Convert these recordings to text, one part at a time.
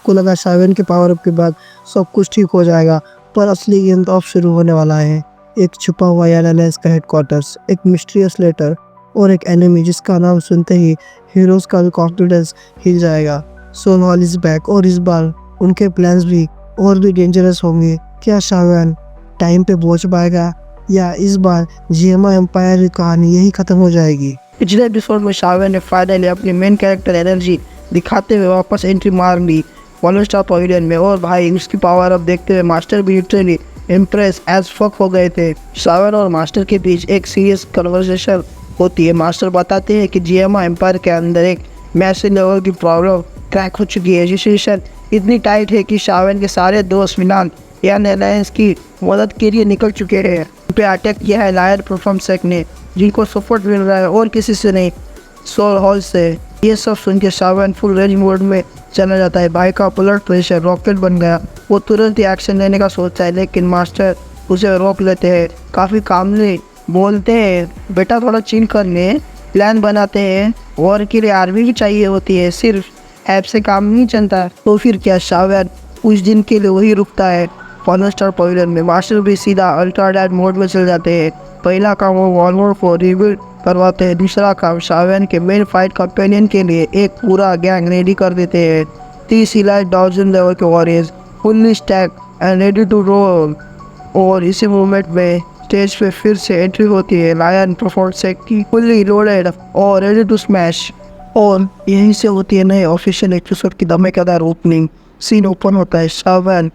को लगा शावन के पावर अप के बाद सब कुछ ठीक हो जाएगा, पर असली गेम तो अब शुरू होने वाला है। एक छुपा हुआ एयरलाइंस का हेडक्वार्टर्स, एक मिस्टीरियस लेटर और एक एनिमी जिसका नाम सुनते ही हीरोज का भी कॉन्फिडेंस हिल जाएगा। सोल हॉल इज बैक और इस बार उनके प्लान्स भी और भी डेंजरस होंगे। क्या शावन टाइम पे पहुंच पाएगा या इस बार जीएमआई एम्पायर की कहानी यही खत्म हो जाएगी? पिछले एपिसोड में शावन ने फाइनली अपनी मेन कैरेक्टर एनर्जी दिखाते हुए वापस एंट्री मार ली फॉलन स्टार पवेलियन में, और भाई उसकी पावर अब देखते हुए मास्टर भी लिटरली इम्प्रेस एज फक हो गए थे। शावन और मास्टर के बीच एक सीरियस कन्वर्सेशन होती है। मास्टर बताते हैं कि जीएमआई एम्पायर के अंदर एक मैसिव लेवल की प्रॉब्लम क्रैक हो चुकी है। सिचुएशन इतनी टाइट है कि शावन के सारे दोस्त मिलान यान एलायंस की मदद के लिए निकल चुके हैं। उन पे अटैक किया है लायन परफॉर्म सेक ने, जिनको सपोर्ट मिल रहा है और किसी से नहीं, सोल हॉल से। ये सब सुन के शावन फुल रेंज मोड में चला जाता है। भाई का ब्लड प्रेशर रॉकेट बन गया। वो तुरंत ही एक्शन लेने का सोचता है, लेकिन मास्टर उसे रोक लेते हैं। काफ़ी कामली बोलते हैं, बेटा थोड़ा चिल कर ले, प्लान बनाते हैं, वॉर के लिए आर्मी भी चाहिए होती है, सिर्फ ऐप से काम नहीं चलता। तो फिर क्या, शावन कुछ दिन के लिए वही रुकता है फॉलन स्टार पवेलियन में। मास्टर भी सीधा अल्ट्रा डैड मोड में चल जाते हैं। पहला काम वो वॉलमोर को रिबिल्ड करवाते हैं, दूसरा काम शावन के मेन फाइट कंपेनियन के लिए एक पूरा गैंग रेडी कर देते हैं। 30 इलाइट डाउजन लेवल के warriors fully stack and ready to roll. और इसी मूवमेंट में स्टेज पे फिर से एंट्री होती है लायन परफॉर्म सेक की, फुल्ली लोडेड और रेडी टू स्मैश। और यहीं से होती है नए ऑफिशियल एपिसोड की धमाकेदार ओपनिंग सीन। ओपन होता है शावन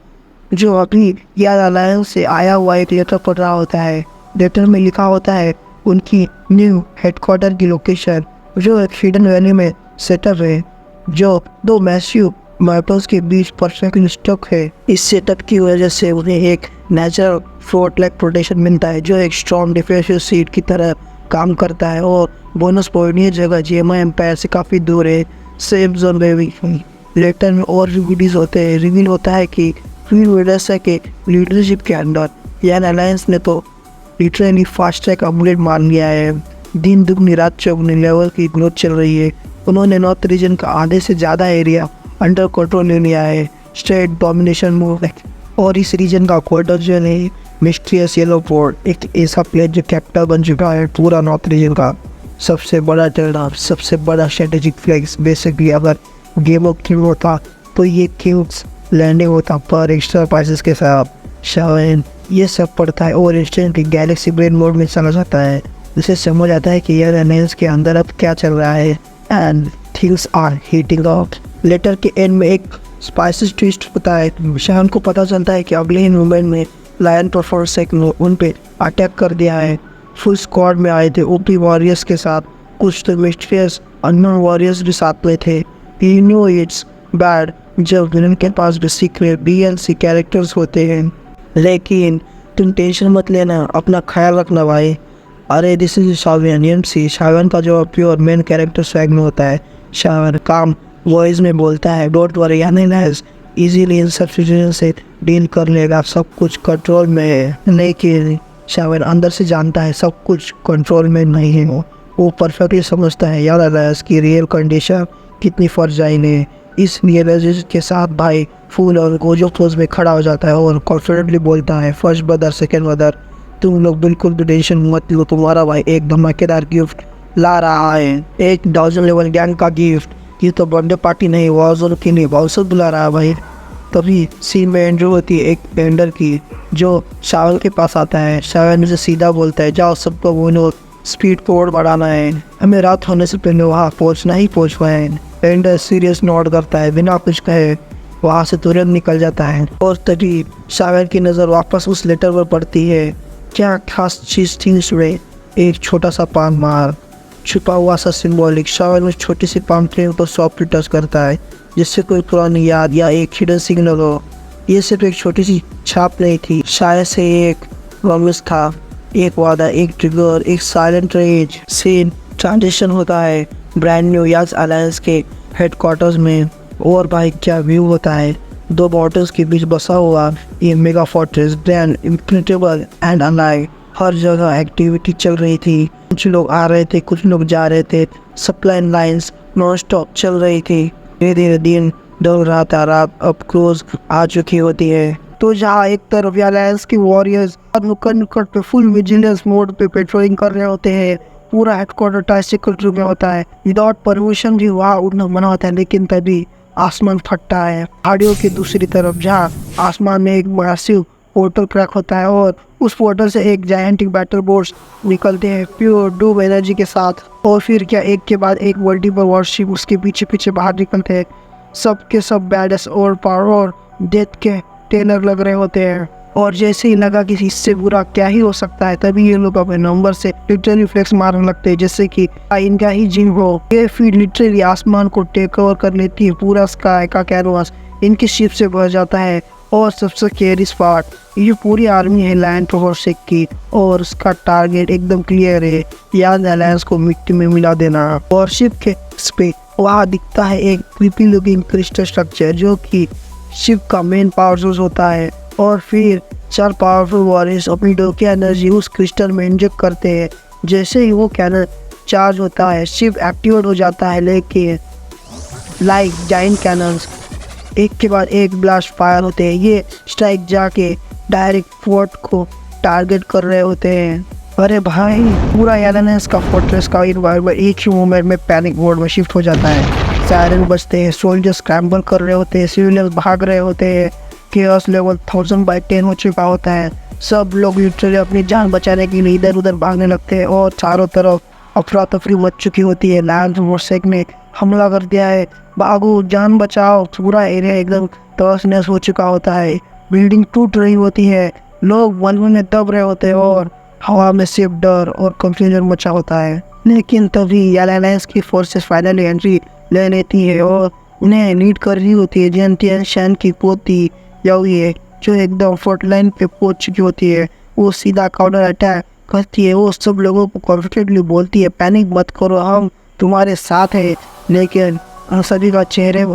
जो अभी यार अलायंस से आया हुआ एक लेटर पढ़ रहा होता है। लेटर में लिखा होता है उनकी न्यू हेडक्वार्टर की लोकेशन, जो एक हिडन वैली में सेटअप है, जो दो मैसिव माउंटेन्स के बीच परफेक्टली स्टक है। इस सेटअप की वजह से उन्हें एक नेचुरल फ्लोट लाइक प्रोटेक्शन मिलता है, जो एक स्ट्रॉन्ग डिफेंसिव सीट की तरह काम करता है। और बोनस पॉइंट, ये जगह जीएमआई एम्पायर से काफ़ी दूर है, सेफ जोन में भी। लेटर में और रिव्यूज होते हैं। रिवील होता है कि फिर वेडसा के लीडरशिप के अंदर यान अलायंस ने तो लिटरली फास्ट ट्रैक अपग्रेड मान लिया है। दिन दुगनी रात चौगुनी लेवल की ग्रोथ चल रही है। उन्होंने नॉर्थ रीजन का आधे से ज़्यादा एरिया अंडर कंट्रोल ले लिया है। State domination move. और इस रीजन का क्वार्टर जो है मिस्टीरियस येलो पोर्ट, एक ऐसा प्लेस जो कैपिटल बन चुका है पूरा नॉर्थ रीजन का। सबसे बड़ा टर्न, सबसे बड़ा स्ट्रेटेजिक फ्लैग्स। बेसिकली अगर गेम ऑफ थ्रोन होता तो ये किंग्स लैंडिंग होता, पर एक्स्ट्रा प्राइसेस के साथ। शावन ये सब पढ़ता है और इंस्टेंटली गैलेक्सी ब्रेन मोड में चला जाता है। उसे समझ आता है कि यार अलायंस के अंदर अब क्या चल रहा है and things are heating up. Later के एंड में एक स्पाइसेस ट्विस्ट होता है। शावन को पता चलता है कि अगले ही मूवमेंट में लायन परफॉर्म सेक ने उन पे अटैक कर दिया है। फुल स्क्वाड में आए थे ओपी वॉरियर्स के साथ, कुछ तो मिस्टीरियस अननोन वॉरियर्स भी साथ में थे। यू नो इट्स बैड जब विलन के पास भी सीक्रेट बीएनसी कैरेक्टर्स होते हैं, लेकिन तुम टेंशन मत लेना, अपना ख्याल रखना भाई। अरे this is Shavan MC. Shavan का जो प्योर मेन कैरेक्टर स्वैग में होता है। शावन काम वॉइस में बोलता है, डोंट वरी एनालाइज, इजीली इन सब सिचुएशन से डील कर लेगा, सब कुछ कंट्रोल में है। लेकिन शावन अंदर से जानता है सब कुछ कंट्रोल में नहीं है। वो परफेक्टली समझता है यार अलायंस की रियल कंडीशन कितनी फर्जाइन है। इस रियलाइजेशन के साथ भाई फूल और गोजो पोज में खड़ा हो जाता है और कॉन्फिडेंटली बोलता है, फर्स्ट ब्रदर सेकंड ब्रदर, तुम लोग बिल्कुल भी टेंशन मत लो, तुम्हारा भाई एक धमाकेदार गिफ्ट ला रहा है, एक डाउजन लेवल गैंग का गिफ्ट। ये तो बर्थडे पार्टी नहीं, वॉरजोन की नहीं, बाउसर बुला रहा है भाई। तभी सीन में एंट्री होती है एक वेंडर की, जो शावन के पास आता है। शावन उसे सीधा बोलता है, जाओ सबको बोलो स्पीड कोड बढ़ाना है, हमें रात होने से पहले वहाँ पहुँचना ही पहुँचना है। वेंडर सीरियस नोट करता है, बिना कुछ कहे वहाँ से तुरंत निकल जाता है। और तभी शावन की नज़र वापस उस लेटर पर पड़ती है। क्या खास चीज़ थी उसमें? एक छोटा सा पाम मार, छुपा हुआ सा सिंबॉलिक। शावन उस छोटी सी पाम ट्री को सॉफ्टली टच करता है, जिससे कोई पुरानी याद या एक हिडन सिग्नल हो। ये सिर्फ एक छोटी सी छाप नहीं थी, शायद से एक प्रॉमिस था, एक वादा, एक ट्रिगर, एक साइलेंट रेज। सीन ट्रांजिशन होता है ब्रांड न्यू याज अलायंस के हेडक्वार्टर्स में। और भाई क्या व्यू होता है, दो बॉटल्स के बीच बसा हुआ ये mega fortress, grand, impenetrable and unlike. हर जगह एक्टिविटी चल रही थी, कुछ लोग आ रहे थे, कुछ लोग जा रहे थे। सप्लाई लाइंस नॉन स्टॉप चल रही थी। धीरे धीरे दिन डर रात रात अप क्लोज आ चुकी होती है। तो जहाँ एक तरफ अलायंस के वॉरियर्स नुक्कड़ नुक्कड़ पे फुल विजिलेंस मोड पे पेट्रोलिंग कर रहे होते हैं, पूरा हेडक्वार्टर टाइसिकल ट्रू में होता है, विदाउट परमिशन भी वहाँ उड़ना मना होता है, लेकिन तभी आसमान फटता है। पहाड़ियों की दूसरी तरफ जहाँ आसमान में एक मैसिव पोर्टल क्रैक होता है और उस पोर्टल से एक जायंटिक बैटल बोट्स निकलते हैं प्योर डूब एनर्जी के साथ। और फिर क्या एक के बाद एक मल्टीपल वॉरशिप उसके पीछे पीछे बाहर निकलते हैं। सब के सब बैडस और पावर और डेथ के टेलर लग रहे होते हैं। और जैसे ही लगा कि इससे बुरा क्या ही हो सकता है, तभी ये लोग अपने नंबर से लिटरली फ्लेक्स मारने लगते हैं जैसे कि इनका ही जिम हो। ये फिर लिटरली आसमान को टेक ओवर कर लेती है, पूरा स्काई का कैनवास इनकी शिप से भर जाता है। और सबसे केयरिस पार्ट, ये पूरी आर्मी है लैंड प्रोफोर्सिक की और उसका टारगेट एकदम क्लियर है, याद अलायंस को मिट्टी में मिला देना। वॉरशिप के पे वहाँ दिखता है एक क्रीपी लुकिंग क्रिस्टल स्ट्रक्चर जो कि शिप का मेन पावर सोर्स होता है। और फिर 4 पावरफुल वॉरियर्स अपनी डोकी एनर्जी उस क्रिस्टल में इंजेक्ट करते हैं। जैसे ही वो कैनन चार्ज होता है, शिप एक्टिवेट हो जाता है, लेकिन लाइक जाइंट कैनन्स एक के बाद एक ब्लास्ट फायर होते हैं। ये स्ट्राइक जाके डायरेक्ट फोर्ट को टारगेट कर रहे होते हैं। अरे भाई, पूरा एलायंस का फोर्ट्रेस का इन्वायरमेंट एक ही मोमेंट में पैनिक मोड में शिफ्ट हो जाता है। सायरन बजते हैं, सोल्जर्स स्क्रैम्बल कर रहे होते हैं, सिविलियंस भाग रहे होते हैं, केओस लेवल 1000/10 हो चुका होता है। सब लोग लिटरली अपनी जान बचाने के लिए इधर उधर भागने लगते हैं और चारों तरफ अफरा तफरी मच चुकी होती है। लैंड फोर्सेक ने हमला कर दिया है, भागो जान बचाओ। पूरा एरिया एकदम तहस नहस हो चुका होता है, बिल्डिंग टूट रही होती है, लोग वन में दब रहे होते हैं और हवा में सिर्फ डर और कंफ्यूजन मचा होता है। लेकिन तभी अलायंस की फोर्सेस फाइनली एंट्री ले लेती है और उन्हें लीड कर रही होती है जेंटियन शैन की पोती यावी है, जो एकदम फ्रंट लाइन पे पहुंच चुकी होती है। वो सीधा काउंटर अटैक करती है। वो सब लोगों को कॉन्फिडेंटली बोलती है, पैनिक मत करो, हम तुम्हारे साथ है। लेकिन सभी का चेहरे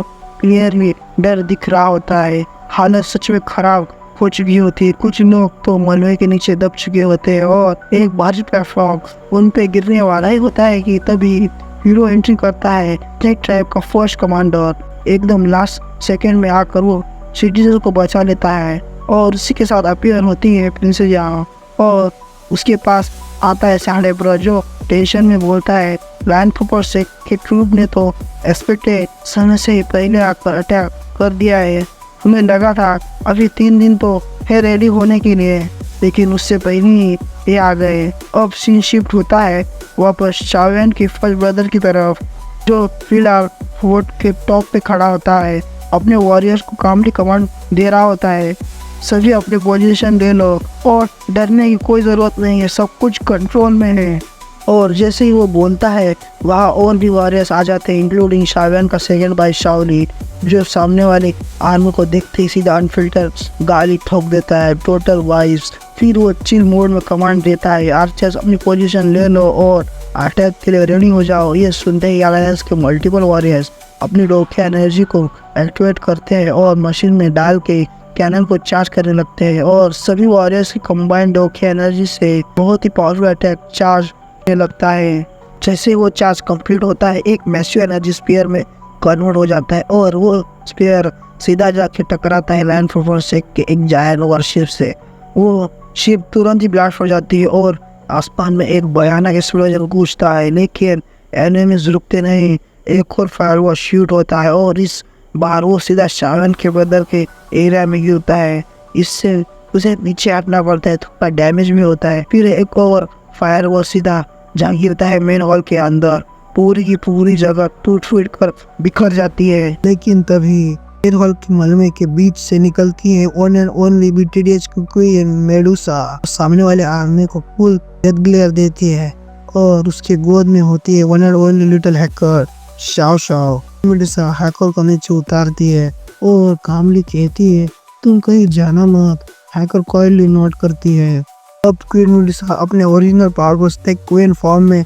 क्लियरली डर दिख रहा होता है, हालत सच में खराब हो चुकी होती है। कुछ लोग तो मलबे के नीचे दब चुके होते हैं और एक भारी प्लेटफॉर्म उन पे गिरने वाला ही होता है कि तभी हीरो एंट्री करता है। ब्लैक ट्राइब का फर्स्ट कमांडर एकदम लास्ट सेकंड में आकर वो सिटीजन को बचा लेता है और उसी के साथ अपीयर होती है प्रिंसेस यहाँ। और उसके पास आता है साढ़े ब्रो, जो टेंशन में बोलता है लैंड फोर्सेक के ट्रूप ने तो एक्सपेक्टेड समय से ही पहले आकर अटैक कर दिया है। हमें लगा था अभी 3 दिन तो है रेडी होने के लिए, लेकिन उससे पहले ही ये आ गए। अब सीन शिफ्ट होता है वापस चावेन की फर्स्ट ब्रदर की तरफ, जो फिलहाल फोर्ट के टॉप पे खड़ा होता है, अपने वॉरियर्स को कामली कमांड दे रहा होता है। सभी अपने पोजीशन ले लो और डरने की कोई ज़रूरत नहीं है, सब कुछ कंट्रोल में है। और जैसे ही वो बोलता है, वहाँ और भी वॉरियर्स आ जाते हैं, इंक्लूडिंग शावेन का सेकंड भाई शाओली, जो सामने वाली आर्मी को देखते ही सीधा अनफिल्टर गाली ठोक देता है टोटल वाइज। फिर वो चिल मोड में कमांड देता है, आर्चर्स अपनी पोजीशन ले लो और अटैक के लिए रेडी हो जाओ। ये सुनते ही अलायंस के मल्टीपल वॉरियर्स अपनी डोकी एनर्जी को एक्टिवेट करते हैं और मशीन में डाल के कैनन को चार्ज करने लगते हैं। और सभी वॉरियर्स की कंबाइंड डोकी एनर्जी से बहुत ही पावरफुल अटैक चार्ज होने लगता है। जैसे वो चार्ज कंप्लीट होता है, एक मैसिव एनर्जी स्पीयर में कन्वर्ट हो जाता है और वो स्पीयर सीधा जाके टकराता है लैंड फोर्सेक के एक जायंट वॉरशिप से। वो शिप तुरंत ही ब्लास्ट हो जाती है और आसमान में एक भयानक एक्सप्लोजन गूंजता है, लेकिन एनिमीज रुकते नहीं। एक और फायरवॉल शूट होता है और इस बार वो सीधा शावेन के ब्रदर के एरिया में गिरता है। इससे उसे नीचे हटना पड़ता है, थोड़ा डैमेज भी होता है। फिर एक और फायरवॉल सीधा जा गिरता है मेन हॉल के अंदर, पूरी की पूरी जगह टूट फूट कर बिखर जाती है। लेकिन तभी मेन हॉल के मलबे के बीच से निकलती है वन एंड ओनली BTDH की क्वीन मेडुसा। सामने वाले आर्मी को फुल डेथ ग्लेयर देती है और उसके गोद में होती है one and only little hacker Shao Shao. Medusa hacker को नीचे उतारती है और कामली कहती है, तुम कहीं जाना मत। हैकर कॉइली नोट करती है। अब क्वीन मेडुसा अपने ओरिजिनल पावर से क्वीन फॉर्म में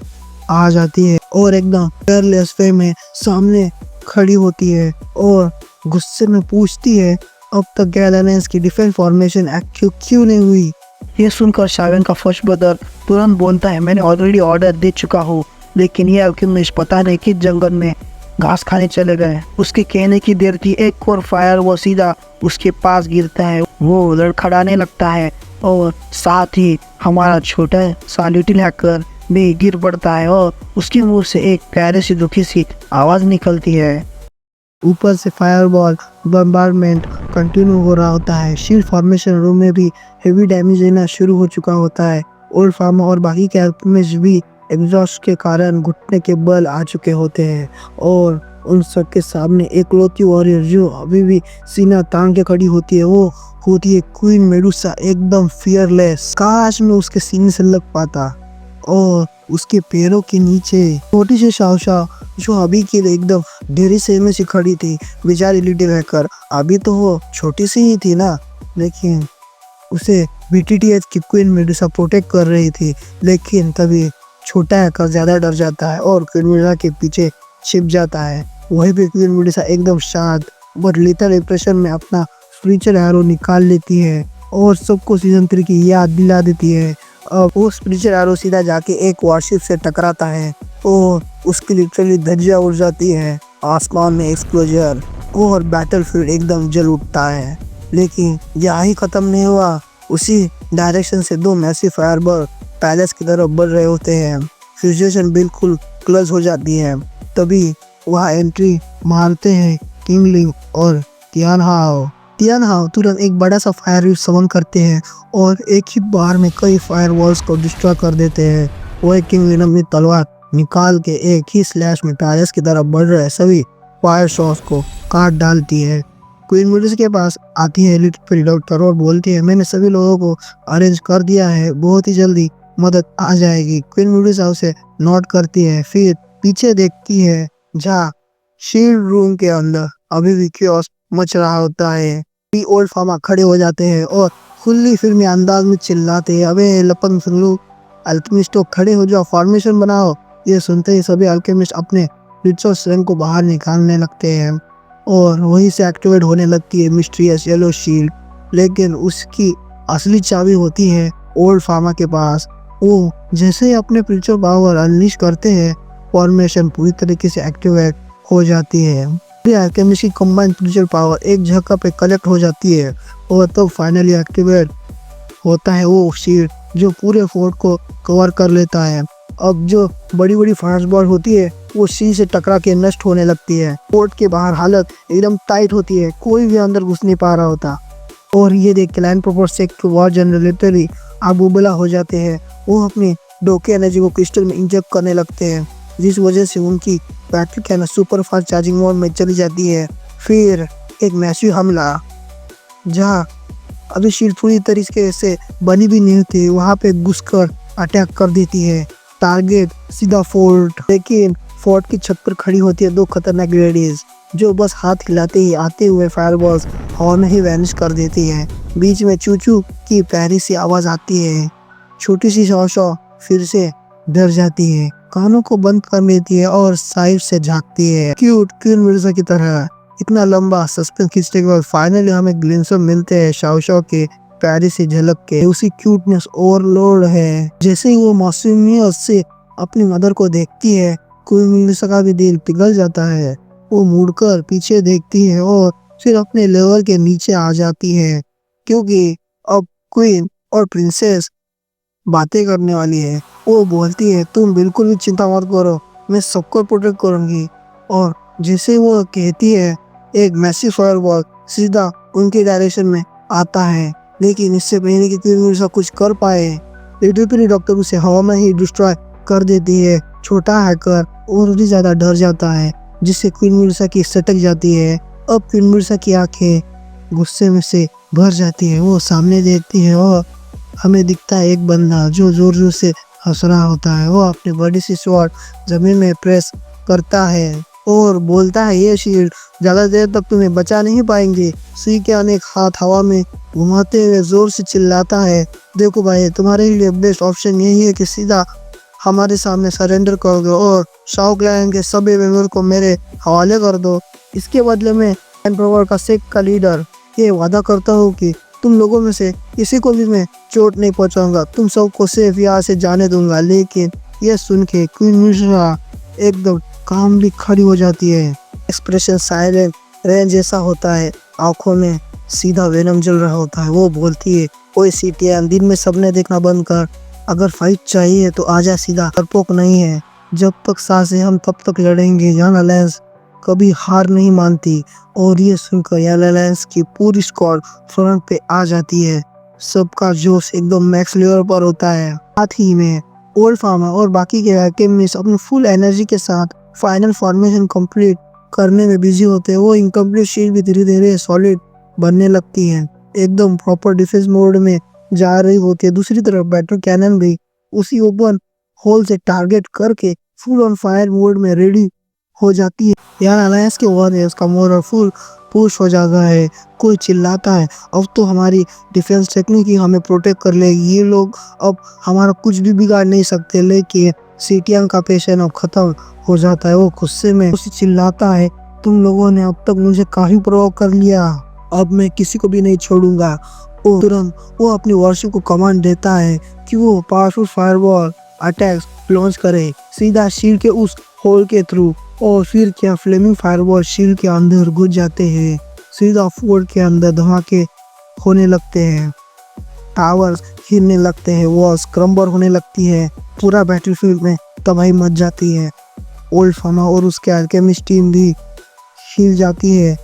आ जाती है और एकदम केयरलेस वे में सामने खड़ी होती है और गुस्से में पूछती है, अब तक गैलेनेंस की डिफेंस फॉर्मेशन एक्टिव क्यों नहीं हुई। ये सुनकर शावेन का फर्स्ट ब्रदर तुरंत बोलता है, मैंने ऑलरेडी ऑर्डर दे चुका हूँ, लेकिन ये अल्केमिस्ट पता नहीं किस जंगल में घास खाने चले गए। उसके कहने की देर थी, एक और फायर वो सीधा उसके पास गिरता है। वो लड़खड़ाने लगता है और साथ ही हमारा छोटा सा लिटिल हैकर भी गिर पड़ता है और उसके मुंह से एक प्यारे सी दुखी सी आवाज़ निकलती है। ऊपर से फायरबॉल बम्बार्डमेंट कंटिन्यू हो रहा होता है। शील्ड फॉर्मेशन रूम में भी हेवी डैमेज लेना शुरू हो चुका होता है। ओल्ड फार्मा और बाकी कैरेक्टर्स भी एग्जॉस्ट के कारण घुटने के बल आ चुके होते हैं और उन सब के सामने एक लौती वॉरियर जो अभी भी सीना तान के खड़ी होती है, वो होती है क्वीन मेडुसा, एकदम फियरलेस। काश मैं उसके सीने से लग पाता। और उसके पैरों के नीचे छोटी सी शावशा जो अभी के लिए एकदम ढेरी से में से खड़ी थी। बेचारी लिटिल हैकर, अभी तो वो छोटी सी ही थी ना, लेकिन उसे बीटीटीएच की क्वीन मेडुसा प्रोटेक्ट कर रही थी। लेकिन तभी छोटा हैकर ज्यादा डर जाता है और क्वीन मेडुसा के पीछे छिप जाता है। वहीं पे क्वीन मेडुसा एकदम शांत बट लिटिल इंप्रेशन में अपना स्पिरिचुअल एरो निकाल लेती है और सबको सीजन 3 की याद दिला देती है। अब वो स्पिरिचुअल एरो सीधा जाके एक वॉरशिप से टकराता है और उसकी लिटरली धज्जियां उड़ जाती है। आसमान में एक्सप्लोजन और बैटलफील्ड एकदम जल उठता है। लेकिन यही खत्म नहीं हुआ, उसी डायरेक्शन से दो मैसिव फायरबॉल पैलेस की तरफ बढ़ रहे होते हैं। सिचुएशन बिल्कुल क्लोज हो जाती है। तभी वहाँ एंट्री मारते हैं किंग लिंग और तियान हाओ। तियान हाओ तुरंत एक बड़ा सा फायर रिफ समन करते हैं और एक ही बार में कई फायर वॉल्स को डिस्ट्रॉय कर देते हैं। वह किंग लिंग अपनी तलवार निकाल के एक ही स्लैश में पैलेस की तरफ बढ़ रहे सभी फायर शॉट्स को काट डालती है। क्वीन मेडुसा के पास आती है लिटिल डॉक्टर और बोलती है, मैंने सभी लोगों को अरेंज कर दिया है, बहुत ही जल्दी मदद आ जाएगी। क्वीन मेडुसा उसे नोट करती है, फिर पीछे देखती है जहाँ शील्ड रूम के अंदर अभी भी क्योस मच रहा होता है। ओल्ड फार्मा खड़े हो जाते हैं और खुली फिल्मी अंदाज में चिल्लाते हैं, अबे लपन सुन लो, अल्केमिस्टों खड़े हो जाओ, फॉर्मेशन बनाओ। ये सुनते ही सभी अल्केमिस्ट अपने रिचुअल स्ट्रेंथ को बाहर निकालने लगते हैं और वहीं से एक्टिवेट होने लगती है मिस्टीरियस येलो शील्ड। लेकिन उसकी असली चाबी होती है ओल्ड फार्मा के पास। वो जैसे ही अपने स्पिरिचुअल पावर अनलीश करते हैं, फॉर्मेशन पूरी तरीके से एक्टिवेट हो जाती है। अल्केमिस्ट की कंबाइंड स्पिरिचुअल पावर एक जगह पे कलेक्ट हो जाती है और तब फाइनली एक्टिवेट होता है वो शील्ड जो पूरे फोर्ट को कवर कर लेता है। अब जो बड़ी बड़ी फायरबॉल होती है वो शील्ड से टकरा के नष्ट होने लगती है। फोर्ट के बाहर हालत एकदम टाइट होती है, कोई भी अंदर घुस नहीं पा रहा होता। और ये देख के लाइन प्रोपोर से वॉर जनरल लिटरली आबूबला हो जाते हैं। वो अपनी डोके एनर्जी को क्रिस्टल में इंजेक्ट करने लगते हैं, जिस वजह से उनकी battery can super fast charging mode में चली जाती है। फिर एक मैसिव हमला जहाँ अभी शील्ड पूरी तरीके से बनी भी नहीं थी, वहाँ पे घुसकर अटैक कर देती है। टारगेट सीधा फोर्ट, लेकिन फोर्ट की छत पर खड़ी होती है दो खतरनाक लेडीज जो बस हाथ हिलाते ही आते हुए फायरबॉल्स हवा में ही वैनिश कर देती है। बीच में चूचू की प्यारी सी आवाज आती है। छोटी सी शॉ फिर से डर जाती है, कानों को बंद कर लेती है और साइड से झांकती है। क्यूट क्वीन मेडुसा की तरह। इतना लंबा सस्पेंस खींचने के बाद फाइनली हमें ग्लिम्स मिलते हैं शाओ के प्यारी सी झलक के। उसी क्यूटनेस ओवरलोड है। जैसे ही वो मासूमियत से अपनी मदर को देखती है, क्वीन मेडुसा का भी दिल पिघल जाता है। वो मुड़कर पीछे देखती है और फिर अपने लेवल के नीचे आ जाती है, क्योंकि अब क्वीन और प्रिंसेस बातें करने वाली है। वो बोलती है, तुम बिल्कुल भी चिंता मत करो, मैं सबको प्रोटेक्ट करूंगी। और जैसे वो कहती है, एक मैसिव फायरबॉल सीधा उनके डायरेक्शन में आता है। लेकिन इससे पहले कि क्वीन मेडुसा कुछ कर पाए, लिटिल डॉक्टर उसे हवा में ही डिस्ट्रॉय कर देती है। छोटा हैकर और भी ज्यादा डर जाता है, जिससे क्वीन मेडुसा की सटक जाती है। अब क्वीन मेडुसा की आंखें गुस्से में से भर जाती है। वो सामने देखती है और हमें दिखता है एक बंदा जो जोर जोर से हंस रहा होता है। वो अपनी बड़ी सी स्वॉर्ड जमीन में प्रेस करता है और बोलता है, ये शील्ड ज्यादा देर तक तुम्हें बचा नहीं पाएंगे। सी के अनेक हाथ हवा में घुमाते हुए जोर से चिल्लाता है, देखो भाई, तुम्हारे लिए बेस्ट ऑप्शन यही है कि सीधा हमारे सामने सरेंडर कर दो और शाओ क्लैन के सभी मेंबर को मेरे हवाले कर दो। इसके बदले में एम्परर का सेक्ट का लीडर ये वादा करता हूँ कि तुम लोगों में से किसी को भी मैं चोट नहीं पहुंचाऊंगा, तुम सबको सेफ यहाँ से जाने दूंगा। लेकिन यह सुन के क्वीन मेडुसा एकदम काम भी खड़ी हो जाती है। एक्सप्रेशन साइलेंट रेन जैसा होता है, आंखों में सीधा वेनम जल रहा होता है। वो बोलती है, ओए सीटियन, दिन में सपने देखना बंद कर, अगर फाइट चाहिए तो आजा सीधा, डरपोक नहीं है, जब तक सांस है हम तब तक लड़ेंगे। यंग अलायंस कभी हार नहीं मानती। और ये सुनकर यंग अलायंस की पूरी स्क्वाड फ्रंट पे आ जाती है। सबका जोश एकदम मैक्स लेवल पर होता है। साथ ही में ओल्ड फार्मर और बाकी के alchemists अपनी फुल एनर्जी के साथ फाइनल फॉर्मेशन कंप्लीट करने में बिजी होते हैं। वो इनकम्प्लीट शीट भी धीरे धीरे सॉलिड बनने लगती है, एकदम प्रॉपर डिफेंस मोड में जा रही होती है। दूसरी तरफ बैटल कैनन भी उसी ओपन होल से टारगेट करके फुल ऑन फायर मोड में रेडी हो जाती है। यार अलायंस के वॉरियर्स का मोरल फुल पुश हो जाता है। कोई चिल्लाता है, अब तो हमारी डिफेंस टेक्निक ही हमें प्रोटेक्ट कर लेगी, ये लोग अब हमारा कुछ भी बिगाड़ नहीं सकते। लेकिन सीटियन का पेशेंस अब खत्म हो जाता है। वो गुस्से में उसे चिल्लाता है, तुम लोगों ने अब तक मुझे काफी प्रोवोक कर लिया, अब मैं किसी को भी नहीं छोड़ूंगा। और तुरंत वो अपनी वॉरशिप को कमांड देता है कि वो पावरफुल फायरबॉल अटैक्स लॉन्च करे सीधा शील्ड के उस होल के थ्रू। और फिर क्या फ्लेमिंग फायरबॉल शील्ड के अंदर घुस जाते हैं। सीधा फोर्ट के अंदर धमाके होने लगते हैं, टावर्स हिलने लगते हैं, वॉल्स क्रम्बल होने लगती है, पूरा बैटलफील्ड में तबाही मच जाती है। ओल्ड फार्मा और उसके अल्केमिस्ट टीम भी हिल जाती है,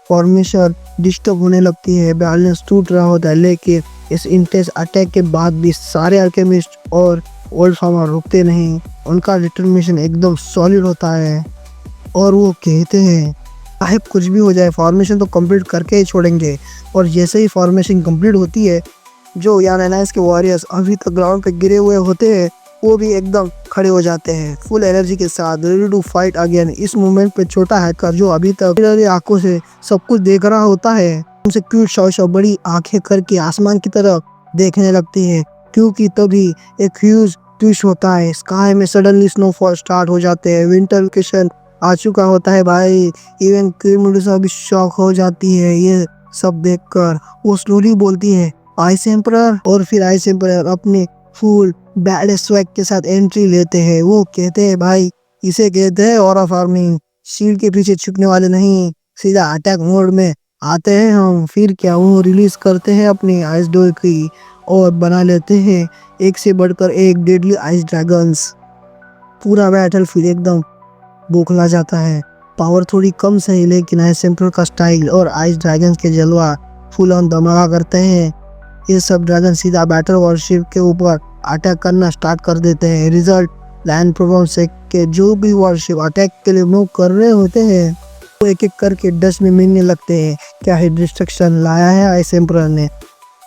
फॉर्मेशन डिस्टर्ब होने लगती है, बैलेंस टूट रहा होता है। लेकिन इस इंटेंस अटैक के बाद भी सारे अल्केमिस्ट और ओल्ड फार्मा रुकते नहीं, उनका डिटर्मिनेशन एकदम सॉलिड होता है। और वो कहते हैं, चाहे कुछ भी हो जाए फॉर्मेशन तो कंप्लीट करके ही छोड़ेंगे। और जैसे ही फॉर्मेशन कंप्लीट होती है, जो यान अलायंस के वॉरियर्स अभी तक ग्राउंड पे गिरे हुए होते हैं वो भी एकदम खड़े हो जाते हैं फुल एनर्जी के साथ, रेडी टू फाइट अगेन। इस मोमेंट पे छोटा हैकर जो अभी तक आंखों से सब कुछ देख रहा होता है, उनसे क्यूट शॉ बड़ी आंखें करके आसमान की तरफ देखने लगती है, क्योंकि तभी एक ह्यूज ट्विस्ट होता है। स्काई में सडनली स्नोफॉल स्टार्ट हो जाते हैं, विंटर वेकेशन आ चुका होता है भाई। इवन क्वीन मेडुसा भी शॉक हो जाती है ये सब देखकर। वो स्लोली बोलती है, आइस एम्परर। और फिर आइस एम्परर अपने फुल बैड स्वैग के साथ एंट्री लेते हैं। वो कहते हैं, भाई इसे कहते हैं ऑरा फार्मिंग, शील्ड के पीछे छुपने वाले नहीं, सीधा अटैक मोड में आते हैं हम। फिर क्या, वो रिलीज करते हैं अपनी आइस डोर की और बना लेते हैं एक से बढ़कर एक डेडली आइस ड्रैगन्स। पूरा बैटलफील्ड एकदम बौखला जाता है। पावर थोड़ी कम सही, लेकिन आइस एम्परर का स्टाइल और आइस ड्रैगन्स के जलवा फुल ऑन धमाका करते हैं। ये सब ड्रैगन सीधा बैटल वॉरशिप के ऊपर अटैक करना स्टार्ट कर देते हैं। रिजल्ट, लैंड प्रोग्राम से के जो भी वॉरशिप अटैक के लिए मूव कर रहे होते हैं वो एक एक करके डस्ट में मिलने लगते हैं। क्या ही डिस्ट्रक्शन लाया है आइस एम्परर ने।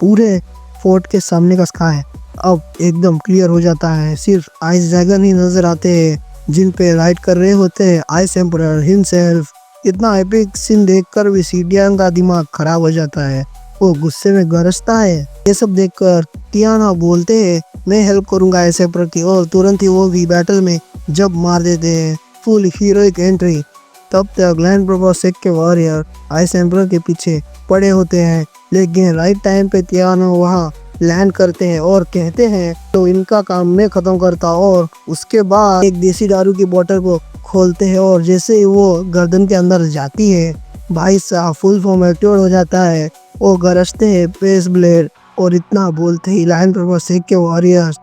पूरे फोर्ट के सामने का स्काई अब एकदम क्लियर हो जाता है, सिर्फ आइस ड्रैगन ही नजर आते हैं जिन पे राइड कर रहे होते हैं आइस एम्परर हिमसेल्फ। इतना एपिक सीन देखकर भी सीडियन का दिमाग खराब हो जाता है, वो गुस्से में गरजता है। ये सब देखकर टियाना बोलते हैं, मैं हेल्प करूंगा आइस एम्परर की, और तुरंत ही वो भी बैटल में जब मार देते हैं। Full heroic entry. तब तक लैंड प्रोसेक के वॉरियर आइस एम्परर के पीछे पड़े होते हैं, लेकिन राइट टाइम पे टियाना वहाँ लैंड करते हैं और कहते हैं, तो इनका काम मैं खत्म करता। और उसके बाद एक देसी दारू की बोतल को खोलते हैं और जैसे ही वो गर्दन के अंदर जाती है, भाई साहब फुल फॉर्म एक्टिवेट हो जाता है। वो गरजते हैं फेस ब्लेड, और इतना बोलते ही लैंड प्रोसेक के वॉरियर्स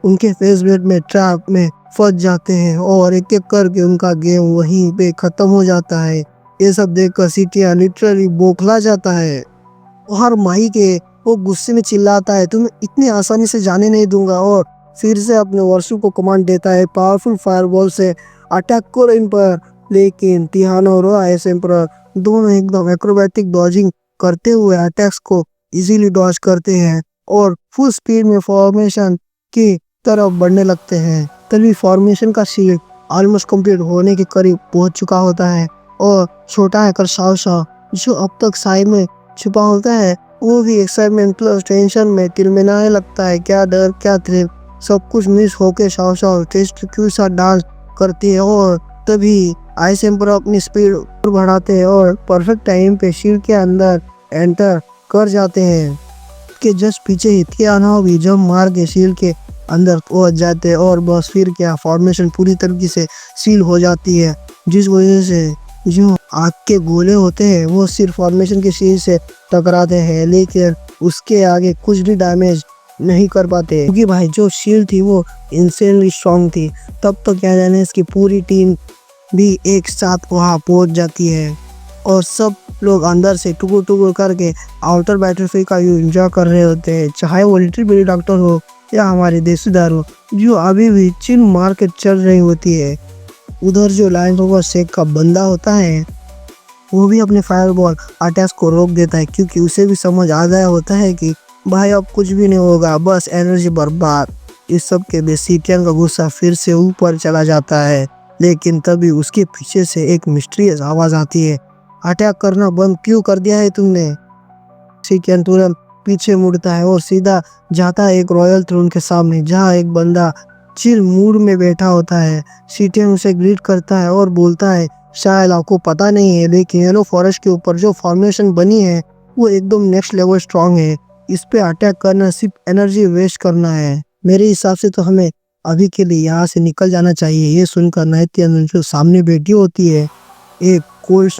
उनके फेस ब्लेड में ट्रैप में फंस जाते हैं और एक एक करके उनका गेम वहीं पे खत्म हो जाता है। ये सब देखकर सीटिया लिटरली बौखला जाता है। और माही के वो गुस्से में चिल्लाता है, तुम्हें इतनी आसानी से जाने नहीं दूंगा। और फिर से अपने वर्षों को कमांड देता है, पावरफुल फायरबॉल से अटैक करो इन पर। लेकिन टियाना और आइस एम्परर दोनों एकदम एक्रोबैटिक डॉजिंग करते हुए अटैक्स को इजीली डॉज करते हैं और फुल स्पीड में फॉर्मेशन की तरफ बढ़ने लगते हैं। तभी फॉर्मेशन का शील्ड ऑलमोस्ट कंप्लीट होने के करीब पहुंच चुका होता है और छोटा हैकर शाओ जो अब तक साइड में छुपा होता है, वो भी एक्साइटमेंट प्लस टेंशन में तिलमिलाने लगता है। क्या डर क्या थ्रिल, सब कुछ मिस होके शाओ टेस्ट क्यों सा डांस करती है। और तभी आइस एम्परर अपनी स्पीड बढ़ाते हैं और परफेक्ट टाइम पे शील्ड के अंदर एंटर कर जाते हैं। के जस्ट पीछे टियाना भी जंप मार के शील्ड के अंदर पहुंच जाते हैं और बस फिर क्या फॉर्मेशन पूरी तरीके से सील हो जाती है, जिस वजह से जो आग के गोले होते हैं वो सिर्फ फॉर्मेशन की शीट से टकराते हैं, लेकिन उसके आगे कुछ भी डैमेज नहीं कर पाते, क्योंकि भाई जो शील्ड थी वो इंसेनली स्ट्रॉन्ग थी। तब तो क्या जाने इसकी पूरी टीम भी एक साथ वहाँ पहुंच जाती है और सब लोग अंदर से टुकुर टुकुर करके आउटर बैटलफील्ड का एंजॉय कर रहे होते हैं, चाहे वो लिटिल बिली डॉक्टर हो या हमारे देसीदार हो, जो अभी भी चिल मार के चल रही होती है। उधर जो लाइन ओवर शेक का बंदा होता है वो भी अपने फायरबॉल अटैक को रोक देता है, क्योंकि उसे भी समझ आ गया होता है कि भाई अब कुछ भी नहीं होगा, बस एनर्जी बर्बाद। इस सब के बीच सीटियन का गुस्सा फिर से ऊपर चला जाता है, लेकिन तभी उसके पीछे से एक मिस्टीरियस आवाज आती है, अटैक करना बंद क्यों कर दिया है तुमने। सीटियन तुरंत पीछे मुड़ता है और सीधा जाता है एक रॉयल थ्रोन के सामने, जहाँ एक बंदा चिल मूड में बैठा होता है। सीटियन उसे ग्रीट करता है और बोलता है, शायद आपको पता नहीं है, लेकिन येलो फॉरेस्ट के ऊपर जो फॉर्मेशन बनी है वो एकदम नेक्स्ट लेवल स्ट्रांग है। इस पे अटैक करना सिर्फ एनर्जी वेस्ट करना है। मेरे हिसाब से तो हमें अभी के लिए यहाँ से निकल जाना चाहिए। ये सुनकर नाइटिंगेल जो सामने बैठी होती है एक कोल्ड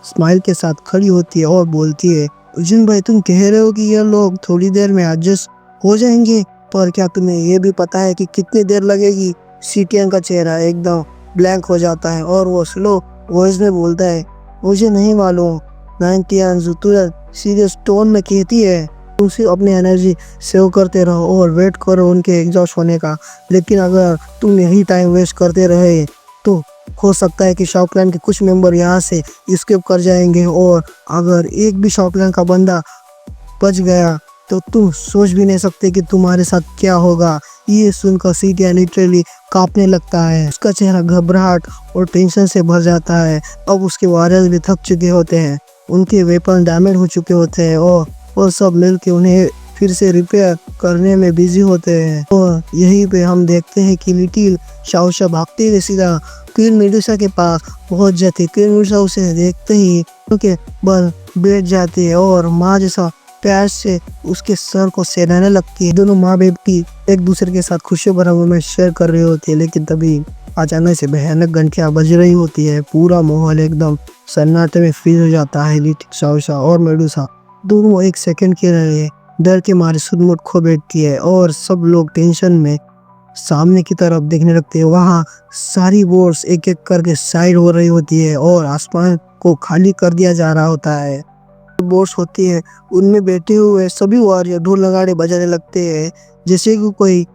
स्माइल के साथ खड़ी होती है और बोलती है, अर्जुन भाई तुम कह रहे हो कि ये लोग थोड़ी देर में एडजस्ट हो जाएंगे, पर क्या तुम्हें ये भी पता है कि कितनी देर लगेगी। सीटियन का चेहरा एकदम ब्लैंक हो जाता है और वो स्लो वॉइस में बोलता है, मुझे नहीं मालूम। नाइटिंगेल तुरंत सीरियस टोन में कहती है, तुम सिर्फ अपनी एनर्जी सेव करते रहो और वेट करो उनके एग्जॉस्ट होने का, लेकिन अगर तुम यही टाइम वेस्ट करते रहे तो हो सकता है कि शॉकलैंड के कुछ मेंबर यहाँ से स्केप कर जाएंगे, और अगर एक भी शॉकलैंड का बंदा बच गया तो तुम सोच भी नहीं सकते कि तुम्हारे साथ क्या होगा। ये सुनकर सीटियन लिटरली कांपने लगता है, उसका चेहरा घबराहट और टेंशन से भर जाता है। अब उसके वॉरियर्स भी थक चुके होते हैं, उनके वेपन डैमेज हो चुके होते हैं और सब मिलके उन्हें फिर से रिपेयर करने में बिजी होते हैं। और यहीं पे हम देखते हैं कि लिटिल शाओशा भागते हुए सीधा क्वीन मेडुसा के पास पहुंच जाती है। क्वीन मेडुसा उसे देखते ही उनके बल बैठ जाती है और माँ जैसा प्यार से उसके सर को सहलाने लगती है। दोनों माँ बेटी एक दूसरे के साथ खुशियों भरा मोमेंट शेयर कर रही होती है, लेकिन तभी अचानक से भयानक घंटियां बज रही होती है। पूरा माहौल एकदम सन्नाटे में फ्रीज हो जाता है। लिटिल शाओशा और मेडुसा दोनों एक सेकंड के लिए डर के मारे सुध-मुठ खो बैठती है और सब लोग टेंशन में सामने की तरफ देखने लगते हैं। वहाँ सारी बोट्स एक एक करके साइड हो रही होती है और आसमान को खाली कर दिया जा रहा होता है। बोट्स होती है उनमें बैठे हुए सभी वॉरियर ढोल नगाड़े बजाने लगते हैं, जैसे कि कोई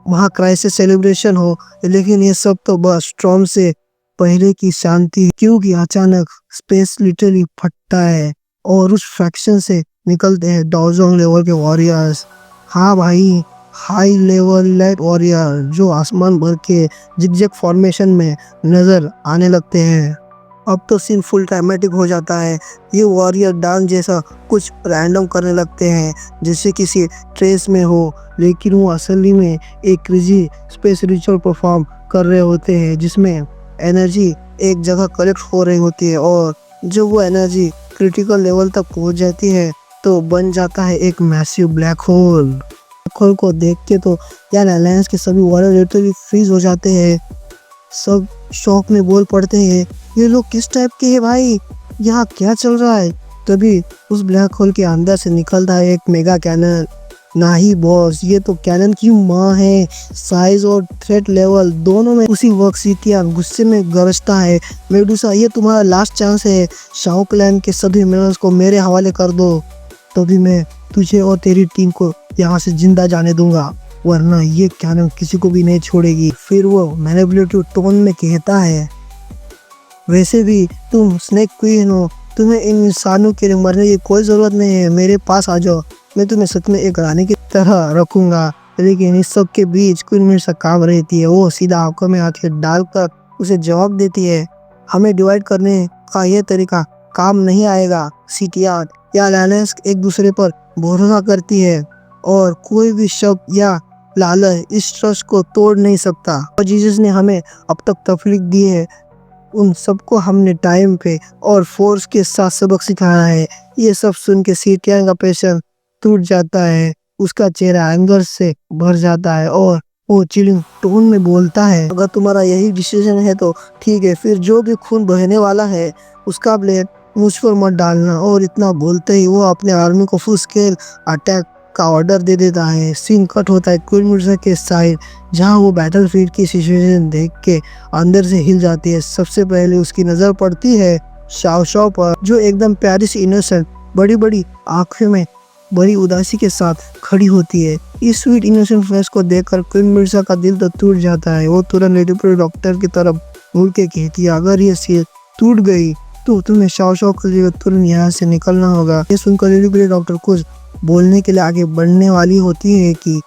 वहाँ क्राइसिस सेलिब्रेशन हो, लेकिन ये सब तो बस स्टॉर्म से पहले की शांति है, क्योंकि अचानक स्पेस लिटरली फटता है और उस फ्रैक्शन से निकलते हैं डाउजोंग लेवल के वॉरियर्स। हाँ भाई, हाई लेवल लाइट वॉरियर जो आसमान भर के जिगजैग फॉर्मेशन में नजर आने लगते हैं। अब तो सीन फुल ड्रामेटिक हो जाता है। ये वॉरियर डांस जैसा कुछ रैंडम करने लगते हैं, जैसे किसी ट्रेस में हो, लेकिन वो असली में एक क्रेजी स्पेस रिचुअल परफॉर्म कर रहे होते हैं, जिसमें एनर्जी एक जगह कलेक्ट हो रही होती है और जब वो एनर्जी क्रिटिकल लेवल तक पहुंच जाती है तो बन जाता है एक massive black hole. Black hole को देख के तो यार अलायंस के सभी वॉरियर लिटरली फ्रीज हो जाते हैं। सब शॉक में बोल पड़ते हैं, ये लोग किस टाइप के हैं भाई, यहाँ क्या चल रहा है। तभी उस ब्लैक होल के अंदर से निकलता है एक मेगा कैनन। ना ही बॉस, ये तो कैनन की माँ है। साइज और थ्रेट लेवल दोनों में उसी वक्त सीटियन गुस्से में गरजता है, मेडुसा ये तुम्हारा लास्ट चांस है, शाओ क्लैन के सभी मेंबर्स को मेरे हवाले कर दो, तभी मैं तुझे और तेरी टीम को यहाँ से जिंदा जाने दूंगा, वरना ये कैनन किसी को भी नहीं छोड़ेगी। फिर वो मैनिपुलेटिव टोन में कहता है, वैसे भी तुम स्नेक क्वीन हो, तुम्हें इन इंसानों के लिए मरने की कोई ज़रूरत नहीं है, मेरे पास आ जाओ, मैं तुम्हें सच में एक रानी की तरह रखूंगा। लेकिन इस सब के बीच क्वीन मेडुसा काम रहती है। वो सीधा आंखों में आंखें डालकर उसे जवाब देती है, हमें डिवाइड करने का यह तरीका काम नहीं आएगा। सीटियन या अलायंस एक दूसरे पर भरोसा करती है और कोई भी शब्द या लालच इस ट्रस्ट को तोड़ नहीं सकता। और जीसस ने हमें अब तक तफलीक दी है, उन सबको हमने टाइम पे और फोर्स के साथ सबक सिखाया है। ये सब सुन के सीटियन का पेशेंस टूट जाता है उसका चेहरा एंगर से भर जाता है और वो चिलिंग टोन में बोलता है, अगर तुम्हारा यही डिसीजन है तो ठीक है, फिर जो भी खून बहने वाला है उसका ब्लेड मुझ पर मत डालना। और इतना बोलते ही वो अपने आर्मी को फुल स्केल अटैक का ऑर्डर दे देता है। सीन कट होता है क्वीन मिर्जा के साइड, जहां वो बैटलफील्ड की सिचुएशन देख के अंदर से हिल जाती है। सबसे पहले उसकी नजर पड़ती है शाओ शाओ पर, जो एकदम प्यारी सी इनोसेंट बड़ी बड़ी आंखों में बड़ी उदासी के साथ खड़ी होती है। इस स्वीट इनोसेंट फेस को देखकर क्वीन मिर्जा का दिल तो टूट जाता है। वो तुरंत लेडी डॉक्टर की तरफ मुड़ के कहती है, अगर ये सील टूट गई तो तुम्हें शाओ शाओ के लिए तुरंत यहाँ से निकलना होगा। ये सुनकर लेडी डॉक्टर कुछ बोलने के लिए आगे बढ़ने वाली होती है कि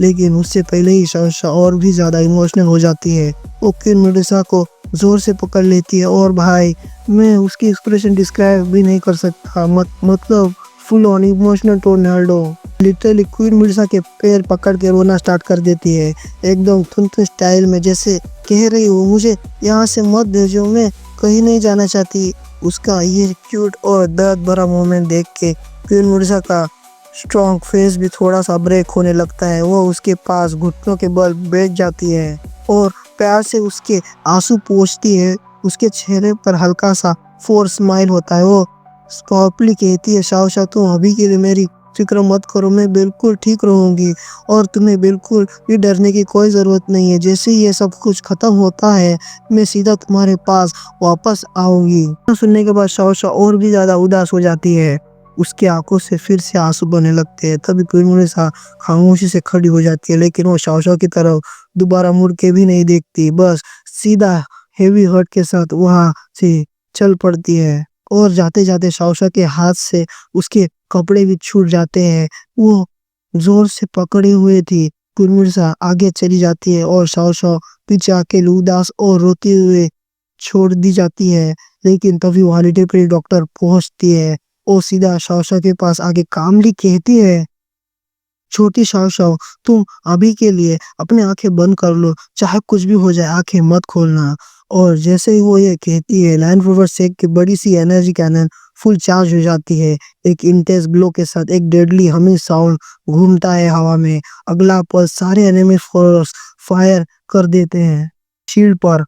लेकिन उससे पहले ही शाओ शाओ और भी ज्यादा इमोशनल हो जाती है। वो क्वीन मिर्जा को जोर से पकड़ लेती है और भाई मैं उसकी एक्सप्रेशन डिस्क्राइब भी नहीं कर सकता, मतलब full on emotional tornado. Literally queen Mirza के पैर पकड़ के रोना स्टार्ट कर देती है, एकदम थुन स्टाइल में, जैसे कह रही हो मुझे यहाँ से मत भेजो, मैं कहीं नहीं जाना चाहती। उसका ये क्यूट और दर्द भरा मोमेंट देख के क्वीन मिर्जा का स्ट्रॉन्ग फेस भी थोड़ा सा ब्रेक होने लगता है। वो उसके पास घुटनों के बल बैठ जाती है और प्यार से उसके आंसू पोंछती है। उसके चेहरे पर हल्का सा फोर स्माइल होता है। वो सॉफ्टली कहती है, शाओ शाओ तुम अभी के लिए मेरी फिक्र मत करो, मैं बिल्कुल ठीक रहूंगी और तुम्हें बिल्कुल भी डरने की कोई ज़रूरत नहीं है। जैसे ही ये सब कुछ खत्म होता है मैं सीधा तुम्हारे पास वापस आऊंगी। सुनने के बाद शाओ शाओ और भी ज़्यादा उदास हो जाती है, उसकी आंखों से फिर से आंसू बहने लगते हैं। तभी क्वीन मिर्जा खामोशी से खड़ी हो जाती है, लेकिन वो शाओ शाओ की तरफ दोबारा मुड़ के भी नहीं देखती, बस सीधा हेवी हर्ट के साथ वहां से चल पड़ती है। और जाते जाते शाओ शाओ के हाथ से उसके कपड़े भी छूट जाते हैं। वो जोर से पकड़े हुए थी। क्वीन मिर्जा आगे चली जाती है और शाओ शाओ पीछे आके उदास और रोते हुए छोड़ दी जाती है। लेकिन तभी वहां लेडी डॉक्टर पहुंचती है और सीधा शाओ शाओ के पास आगे कामली कहती है, छोटी शाओ शाओ तुम अभी के लिए अपनी आंखें बंद कर लो, चाहे कुछ भी हो जाए आंखें मत खोलना। और जैसे ही वो ये कहती है, लैंड रोवर से की बड़ी सी एनर्जी कैनन फुल चार्ज हो जाती है। एक इंटेंस ब्लो के साथ एक डेडली हमिंग साउंड घूमता है हवा में। अगला पल सारे एनिमी फोर्स फायर कर देते हैं। शील्ड पर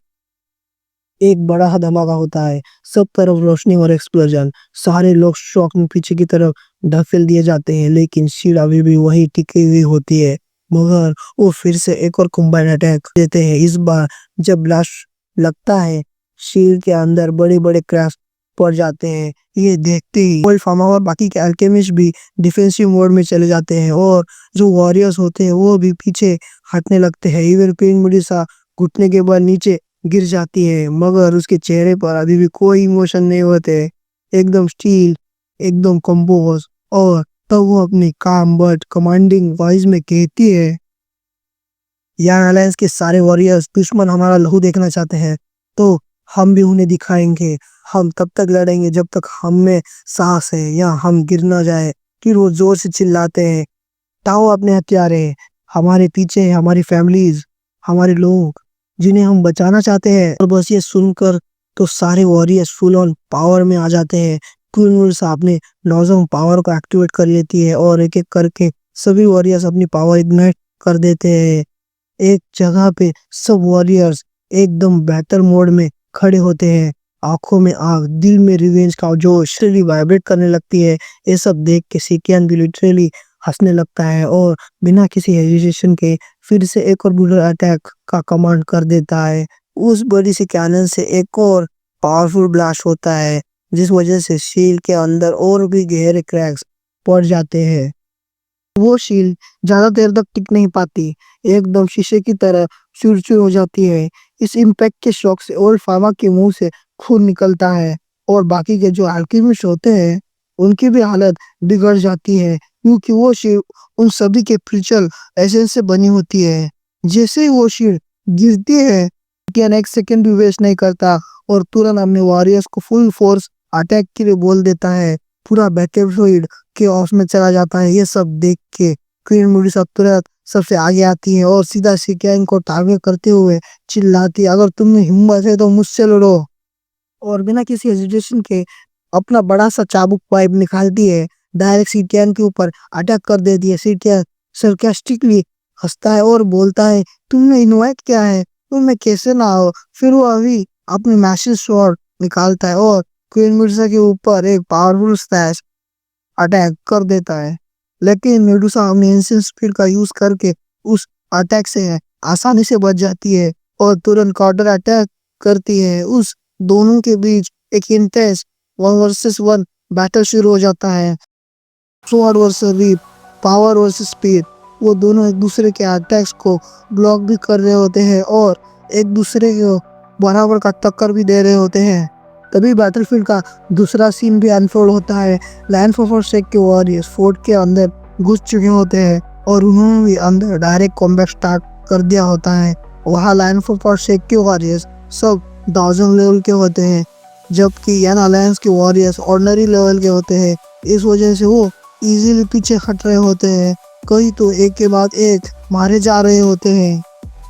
एक बड़ा धमाका होता है, सब तरफ रोशनी और एक्सप्लोजन। सारे लोग शॉक में पीछे की तरफ ढकेल दिए जाते हैं, लेकिन शील्ड अभी भी वही टिकी हुई होती है। मगर वो फिर से एक और कंबाइन अटैक देते हैं। इस बार जब ब्लास्ट लगता है शील्ड के अंदर बड़े बड़े क्रैश पड़ जाते हैं। ये देखते ही वोल्फ फार्मा और बाकी के अल्केमिस्ट भी डिफेंसिव मोड में चले जाते हैं और जो वॉरियर्स होते हैं वो भी पीछे हटने लगते हैं। इवन क्वीन मिर्जा घुटने के बल नीचे गिर जाती है, मगर उसके चेहरे पर अभी भी कोई इमोशन नहीं होते, एकदम स्टील, एकदम कंपोज। और तब वो अपनी काम बट कमांडिंग वॉइस में कहती है, यंग अलायंस के सारे वॉरियर्स दुश्मन हमारा लहू देखना चाहते हैं तो हम भी उन्हें दिखाएंगे। हम तब तक लड़ेंगे जब तक हम में सांस है या हम गिर ना जाए। फिर वो जोर से चिल्लाते हैं, उठाओ अपने हथियारे, हमारे पीछे है हमारी फैमिलीज, हमारे लोग जिन्हें हम बचाना चाहते हैं। और बस ये सुनकर तो सारे वॉरियर्स फुल ऑन पावर में आ जाते हैं। क्वीन मिर्जा अपने नॉजम पावर को एक्टिवेट कर लेती है और एक एक करके सभी वॉरियर्स अपनी पावर इग्नाइट कर देते हैं। एक जगह पे सब वॉरियर्स एकदम बेहतर मोड में खड़े होते हैं, आंखों में आग, दिल में रिवेंज का जोश वाइब्रेट करने लगती है। ये सब देख के सीकियन भी लिटरली हंसने लगता है और बिना किसी हेजिटेशन के फिर से एक और बुलर अटैक का कमांड कर देता है। उस बड़ी सी कैनन से एक और पावरफुल ब्लास्ट होता है, जिस वजह से शील्ड के अंदर और भी गहरे क्रैक्स पड़ जाते हैं। वो शील्ड ज्यादा देर तक टिक नहीं पाती, एकदम शीशे की तरह चूर-चूर हो जाती है। इस इम्पैक्ट के शॉक से ओल्ड फार्मा के मुंह से खून निकलता है और बाकी के जो अल्केमिस्ट होते हैं उनकी भी हालत बिगड़ जाती है, क्योंकि वो शील्ड उन सभी के फ्यूचर एसेंस से बनी होती है। जैसे ही वो शील्ड गिरती है, क्या एक सेकंड भी वेस्ट नहीं करता और तुरंत अपने वॉरियर्स को फुल फोर्स अटैक के लिए बोल देता है। पूरा बैटलफील्ड के ऑफ में चला जाता है। ये सब देख के क्वीन मिर्जा तुरंत सबसे आगे आती है और सीधा सिक्यान को टारगेट करते हुए चिल्लाती है, अगर तुम्हें हिम्मत है तो मुझसे लड़ो। और बिना किसी हेजिटेशन के अपना बड़ा सा चाबुक पाइप निकालती है डायरेक्ट सीटियन के ऊपर अटैक कर देती है। सीटियन सरकास्टिकली हंसता है और बोलता है, तुमने इनवाइट किया है तो मैं कैसे ना हो। फिर वो अभी अपनी मैसिव स्वॉर्ड निकालता है और क्वीन मिर्जा के ऊपर एक पावरफुल स्लैश अटैक कर देता है। लेकिन मेडुसा अपनी इंसेंस स्पीड का यूज करके उस अटैक से आसानी से बच जाती है और तुरंत काउंटर अटैक करती है। उस दोनों के बीच एक इंटेंस 1 वर्सेस 1 बैटल शुरू हो जाता है। Sword versus reap, power versus speed. वो दोनों एक दूसरे के अटैक्स को ब्लॉक भी कर रहे होते हैं और एक दूसरे को बराबर का टक्कर भी दे रहे होते हैं। तभी बैटलफील्ड का दूसरा सीन भी अनफोल्ड होता है। लैंड फॉर शेक के वॉरियर्स फोर्ट के अंदर घुस चुके होते हैं और उन्होंने भी अंदर डायरेक्ट कॉम्बैट स्टार्ट कर दिया होता है। वहाँ लैंड फॉर शेक के वॉरियर्स सब 1000 लेवल के होते हैं, जबकि यन अलायंस के वॉरियर्स ऑर्डिनरी लेवल के होते हैं। इस वजह से वो इजीली पीछे हट रहे होते हैं, कई तो एक के बाद एक मारे जा रहे होते हैं।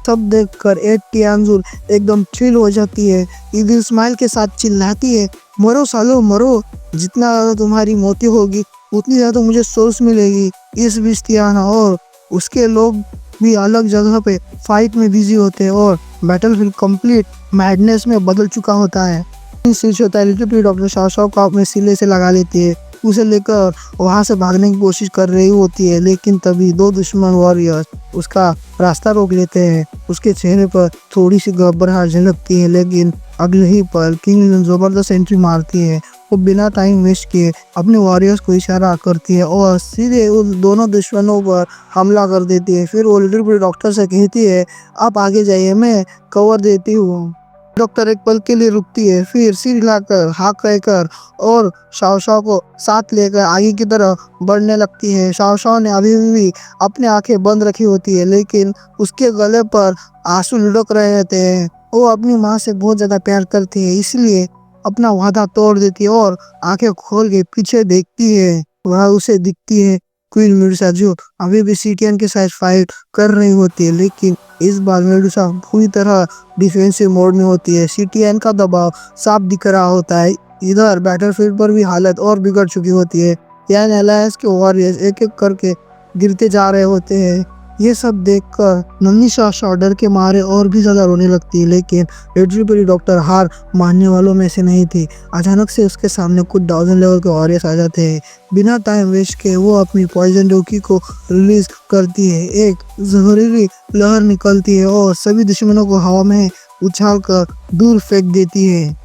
सब देखकर एड टियानजुल एकदम चिल हो जाती है। इविल स्माइल के साथ चिल्लाती है, मरो सालो मरो, जितना ज़्यादा तुम्हारी मौतें होगी उतनी ज़्यादा मुझे सोर्स मिलेगी। इस बीच तियाना और उसके लोग भी अलग जगह पे फाइट में बिजी होते हैं और बैटलफील्ड कंप्लीट मैडनेस में बदल चुका होता है। लिटिल डॉक्टर शाओ को अपने सिले से लगा लेती है, उसे लेकर वहां से भागने की कोशिश कर रही होती है। लेकिन तभी दो दुश्मन वॉरियर्स उसका रास्ता रोक लेते हैं। उसके चेहरे पर थोड़ी सी घबराहट झलकती है, लेकिन अगले ही पल किंग लिन जबरदस्त एंट्री मारती है। वो बिना टाइम वेस्ट किए अपने वॉरियर्स को इशारा करती है और सीधे उन दोनों दुश्मनों पर हमला कर देती है। फिर वो लिटिल डॉक्टर से कहती है, आप आगे जाइए, मैं कवर देती हूँ। डॉक्टर एक पल के लिए रुकती है, फिर सिर हिलाकर हाँ कहकर और शाओ को साथ लेकर आगे की तरफ बढ़ने लगती है। शाओ ने अभी भी अपनी आंखें बंद रखी होती है, लेकिन उसके गले पर आंसू लुढ़क रहे होते हैं। वो अपनी माँ से बहुत ज़्यादा प्यार करती है, इसलिए अपना वादा तोड़ देती है और आंखें खोल के पीछे देखती है। वह उसे दिखती है क्वीन मेडुसा, जो अभी भी सीटियन के साथ फाइट कर रही होती है, लेकिन इस बार मेडुसा पूरी तरह डिफेंसिव मोड में होती है। सीटियन का दबाव साफ दिख रहा होता है। इधर बैटलफील्ड पर भी हालत और बिगड़ चुकी होती है। यान अलायंस के वॉरियर्स एक एक करके गिरते जा रहे होते हैं। ये सब देखकर नन्ही शाओ डर के मारे और भी ज्यादा रोने लगती है, लेकिन लिटिल डॉक्टर हार मानने वालों में से नहीं थी। अचानक से उसके सामने कुछ 1000 लेवल के वॉरियर्स आ जाते हैं। बिना टाइम वेस्ट के वो अपनी पॉइजन डोकी को रिलीज करती है। एक जहरीली लहर निकलती है और सभी दुश्मनों को हवा में उछाल कर दूर फेंक देती है।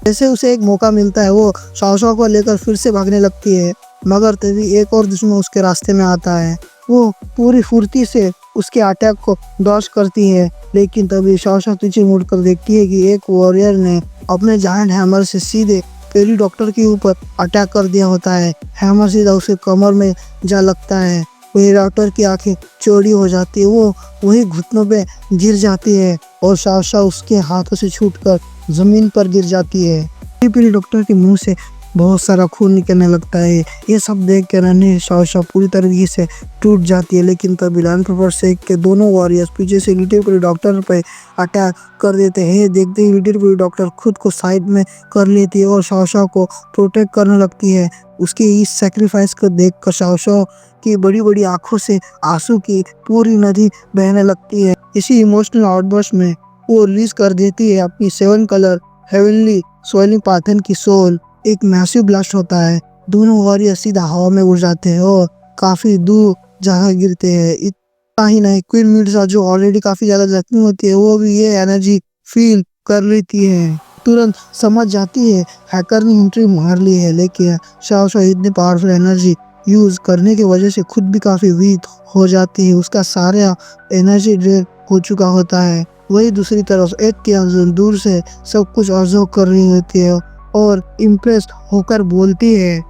जैसे उसे एक मौका मिलता है, वो शाओ को लेकर फिर से भागने लगती है, मगर तभी एक और दुश्मन उसके रास्ते में आता है। वो पूरी फुर्ती से उसके अटैक को डॉज करती है, लेकिन तभी शाओ पीछे मुड़कर देखती है कि एक वॉरियर ने अपने जायंट हैमर से सीधे पेरी डॉक्टर के ऊपर अटैक कर दिया होता है। हैमर सीधा उसके कमर में जा लगता है। पेरी डॉक्टर की आंखें चौड़ी हो जाती है, वो वही घुटनों पे गिर जाती है और शाओ उसके हाथों से छूटकर जमीन पर गिर जाती है। पेरी डॉक्टर के मुंह से बहुत सारा खून निकलने लगता है। ये सब देख कर नन्ही शाओ पूरी तरीके से टूट जाती है, लेकिन तभी लैंड फॉर शेक के दोनों वॉरियर्स पीछे से लिटिल डॉक्टर पे अटैक कर देते हैं। देखते ही लिटिल डॉक्टर खुद को साइड में कर लेती है और शाओ को प्रोटेक्ट करने लगती है। उसके इस सेक्रीफाइस को देखकर शाओ की बड़ी बड़ी आंखों से आंसू की पूरी नदी बहने लगती है। इसी इमोशनल आउटबर्स्ट में वो रिलीज कर देती है अपनी 7 कलर हेवनली स्वेलिंग पाथन की सोल। एक मैसिव ब्लास्ट होता है, दोनों वॉरियर सीधा हवा में उड़ जाते हैं और काफी दूर जगह गिरते हैं। इतना ही नहीं, क्वीन मेडुसा जो ऑलरेडी काफी ज्यादा जख्मी होती है, वो भी ये एनर्जी फील कर लेती है। तुरंत समझ जाती है हैकर ने एंट्री मार ली है, लेकिन शाओ इतनी पावरफुल एनर्जी यूज करने की वजह से खुद भी काफी वीक हो जाती है। उसका सारा एनर्जी ड्रेन हो चुका होता है। वही दूसरी तरफ एड टियानजुल दूर से सब कुछ ऑब्जर्व कर रही होती है और इम्प्रेस्ड होकर बोलती है,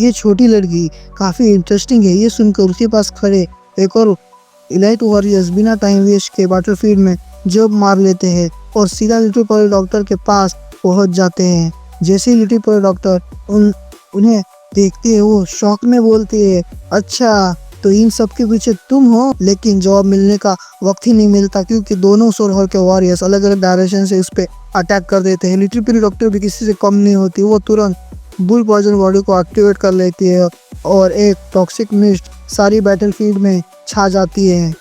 ये छोटी लड़की काफ़ी इंटरेस्टिंग है। ये सुनकर उसके पास खड़े एक और इलाइट वॉरियर्स बिना टाइम वेस्ट के बैटलफील्ड में जंप मार लेते हैं और सीधा लिटिल डॉक्टर के पास पहुंच जाते हैं। जैसे ही लिटिल डॉक्टर उन्हें देखती है, वो शॉक में बोलती है, अच्छा तो इन सब के पीछे तुम हो। लेकिन जवाब मिलने का वक्त ही नहीं मिलता, क्योंकि दोनों सोलहर के वॉरियर्स अलग अलग डायरेक्शन से उस पर अटैक कर देते हैं। लिटिल डॉक्टर भी किसी से कम नहीं होती, वो तुरंत बुल पॉइजन बॉडी को एक्टिवेट कर लेती है और एक टॉक्सिक मिस्ट सारी बैटलफील्ड में छा जाती है,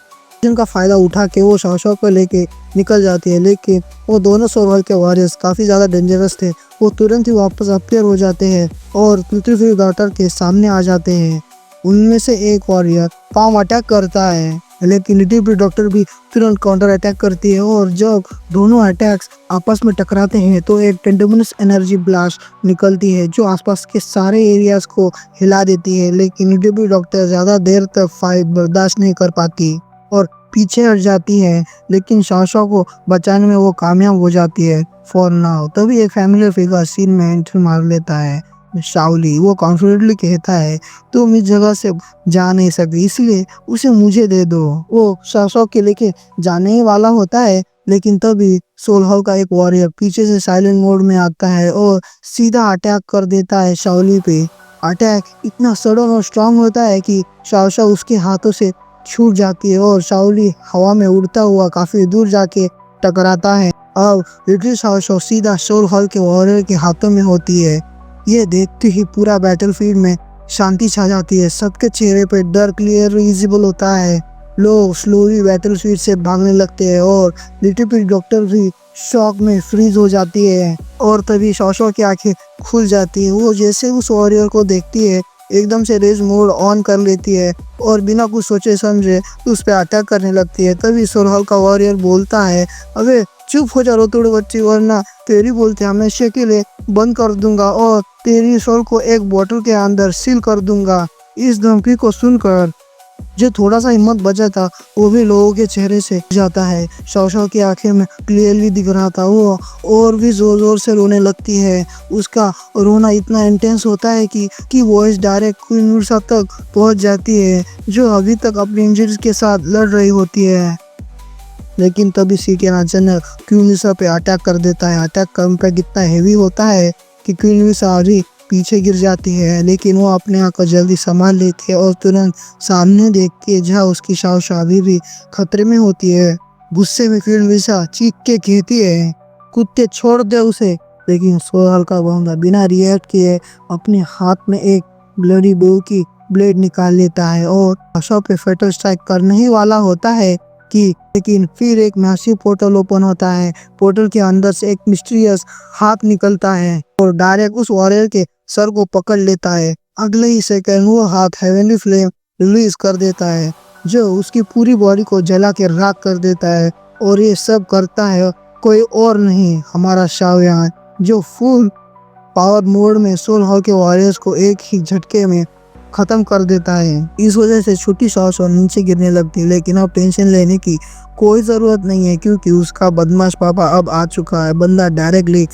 जिनका फ़ायदा उठा के वो शाओ को लेके निकल जाती है। लेकिन वो दोनों सोल के वॉरियर्स काफ़ी ज़्यादा डेंजरस थे, वो तुरंत ही वापस अपीयर हो जाते हैं और लिटिल डॉटर के सामने आ जाते हैं। उनमें से एक वॉरियर पाम अटैक करता है, लेकिन लिटिल डॉक्टर भी तुरंत काउंटर अटैक करती है और जब दोनों अटैक्स आपस में टकराते हैं तो एक टेंडोमिनस एनर्जी ब्लास्ट निकलती है जो आसपास के सारे एरियाज को हिला देती है। लेकिन लिटिल डॉक्टर ज़्यादा देर तक फाइट बर्दाश्त नहीं कर पाती और पीछे हट जाती है, लेकिन शाओ को बचाने में वो कामयाब हो जाती है फॉर नाउ। तभी एक फैमिली फिगर सीन में एंट्री मार लेता है, शाओली। वो कॉन्फिडेंटली कहता है तुम इस जगह से जा नहीं सकती, इसलिए उसे मुझे दे दो। वो शाओ के लेके जाने ही वाला होता है, लेकिन तभी सोल हाउ का एक वॉरियर पीछे से साइलेंट मोड में आता है और सीधा अटैक कर देता है शाओली पे। अटैक इतना सडन और स्ट्रांग होता है कि शाओ उसके हाथों से छूट जाती है और शाओली हवा में उड़ता हुआ काफी दूर जाके टकराता है। अब लिटिल शाओ सीधा सोल हाउ के वॉरियर के हाथों में होती है। ये देखते ही पूरा बैटलफील्ड में शांति छा जाती है, सबके चेहरे पे डर क्लियर विजिबल होता है। लोग स्लोली बैटलफील्ड से भागने लगते हैं और लिटिल डॉक्टर भी शॉक में फ्रीज हो जाती है और तभी शाओ की आंखें खुल जाती है। वो जैसे उस वॉरियर को देखती है एकदम से रेज मोड ऑन कर लेती है और बिना कुछ सोचे समझे उस पर अटैक करने लगती है। तभी सोल हाउ का वॉरियर बोलता है, अबे चुप हो जा रोतुड़ बच्ची, वरना तेरी बोलते हमेशा के लिए बंद कर दूंगा और तेरी सोल को एक बोतल के अंदर सील कर दूंगा। इस धमकी को सुनकर जो थोड़ा सा हिम्मत बचा था वो भी लोगों के चेहरे से जाता है। शाओ की आंखें में क्लियरली दिख रहा था, वो और भी जोर जोर से रोने लगती है। उसका रोना इतना इंटेंस होता है कि वॉइस डायरेक्ट क्वीन मिर्सा तक पहुंच जाती है, जो अभी तक अपनी इंजरीज के साथ लड़ रही होती है। लेकिन तभी सीकेन अचानक क्वीन मिर्सा पे अटैक कर देता है। अटैक का इम्पैक्ट इतना हैवी होता है कि क्वीन मिर्सा अभी पीछे गिर जाती है, लेकिन वो अपने आप को जल्दी संभाल लेती है और तुरंत सामने देखती है जहाँ उसकी शाओ अभी भी खतरे में होती है। गुस्से में क्वीन मिर्सा चीख के कहती है, कुत्ते छोड़ दे उसे। लेकिन सोल हाउ का बंदा बिना रिएक्ट किए अपने हाथ में एक ब्लडी बो की ब्लेड निकाल लेता है और शाओ पे फेटल स्ट्राइक करने ही वाला होता है लेकिन फिर एक मैसिव पोर्टल ओपन होता है। पोर्टल के अंदर से एक मिस्टीरियस हाथ निकलता है और डायरेक्ट उस वॉरियर के सर को पकड़ लेता है। अगले ही सेकंड वो हाथ हेवनली फ्लेम रिलीज कर देता है, जो उसकी पूरी बॉडी को जला के राख कर देता है। और ये सब करता है कोई और नहीं, हमारा शाओ यान, जो फुल पावर मोड में सोल हाउ के वॉरियर्स को एक ही झटके में खत्म कर देता है। इस वजह से छोटी शाओ नीचे गिरने लगती है, लेकिन अब टेंशन लेने की कोई ज़रूरत नहीं है क्योंकि उसका बदमाश पापा अब आ चुका है। बंदा डायरेक्टली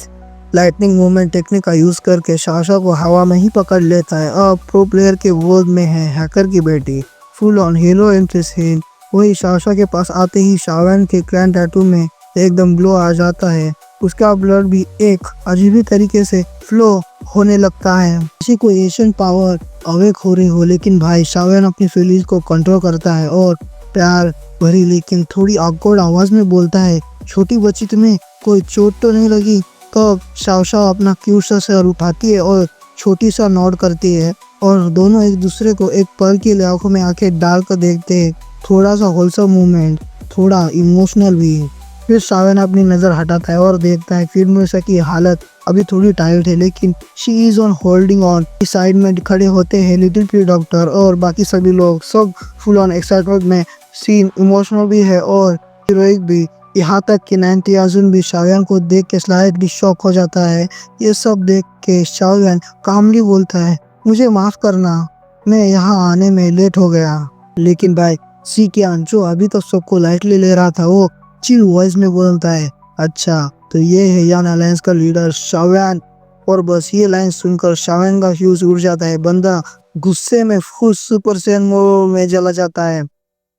लाइटनिंग मूवमेंट टेक्निक का यूज़ करके शाओ को हवा में ही पकड़ लेता है। अब प्रो प्लेयर के वर्ल्ड में है हैकर की बेटी, फुल ऑन हीरो इंट्रेस्ट है। वही शाओ के पास आते ही शाओ के क्लैन टैटू में एकदम ग्लो आ जाता है। उसका ब्लड भी एक अजीब तरीके से फ्लो होने लगता है, किसी को एशियन पावर अवेक हो रही हो। लेकिन भाई शाओ अपनी फीलिंग्स को कंट्रोल करता है और प्यार भरी लेकिन थोड़ी ऑकवर्ड आवाज में बोलता है, छोटी बच्ची तुम्हें कोई चोट तो नहीं लगी? तब शाओ अपना क्यूट सा सर उठाती है और छोटी सा नॉड करती है और दोनों एक दूसरे को एक पल के लिए आंखों में आंखें डाल कर देखते हैं। थोड़ा सा होलसम मूवमेंट, थोड़ा इमोशनल भी। फिर शाओ अपनी नज़र हटाता है और देखता है फिर मिर्सा की हालत अभी थोड़ी टायर्ड है, लेकिन she is on holding on. इस साइड में खड़े होते हैं लिटिल डॉक्टर और बाकी सभी लोग, सब फुल ऑन एक्साइटमेंट में। सीन इमोशनल भी है और हीरोइक भी, यहाँ तक कि नैंटियाजुन भी शाओ को देख के स्लाइटली शॉक हो जाता है। ये सब देख के शाओ कामली बोलता है, मुझे माफ करना, मैं यहाँ आने में लेट हो गया। लेकिन भाई सीकियान, जो अभी तो सबको लाइटली ले रहा था, वो चिल वॉइस में बोलता है, अच्छा तो ये है यान अलायंस का लीडर शाओ। और बस ये लाइन सुनकर शाओ का फ्यूज उड़ जाता है। बंदा गुस्से में फुल सुपर सैयन मोड में चला जाता है,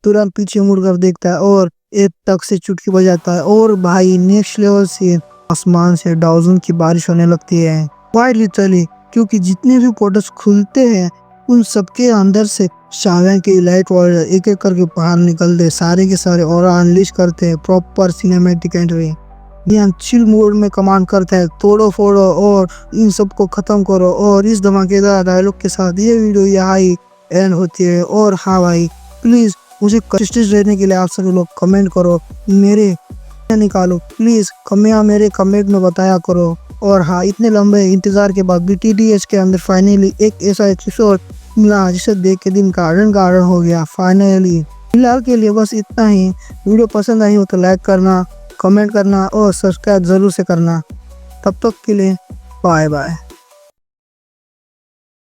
तुरंत पीछे मुड़कर देखता है और एक तक से चुटकी बजाता है और भाई नेक्स्ट लेवल से आसमान से डाउजन की बारिश होने लगती है। क्वाइट लिटरली, क्योंकि जितने भी पोर्टल्स खुलते हैं उन सबके अंदर से शाओ के लाइट वॉरियर एक एक करके बाहर निकलते, सारे के सारे और अनलिश करते हैं। Proper cinematic entry. ध्यान चिल मोड में कमांड करता है, तोड़ो फोड़ो और इन सबको खत्म करो। और इस धमाकेदार डायलॉग के साथ ये वीडियो यहाँ ही एंड होती है। और हाँ भाई, प्लीज़ मुझे कंसिस्टेंट रहने के लिए आप सभी लोग कमेंट करो, मेरे निकालो प्लीज़, मेरे कमेंट में बताया करो। और हाँ, इतने लंबे इंतज़ार के बाद BTS के अंदर फाइनली एक ऐसा एपिसोड मिला जिसे देख के दिन गार्डन हो गया फाइनली। फिलहाल के लिए बस इतना ही। वीडियो पसंद आई हो तो लाइक करना, कमेंट करना और सब्सक्राइब ज़रूर से करना। तब तक के लिए बाय बाय।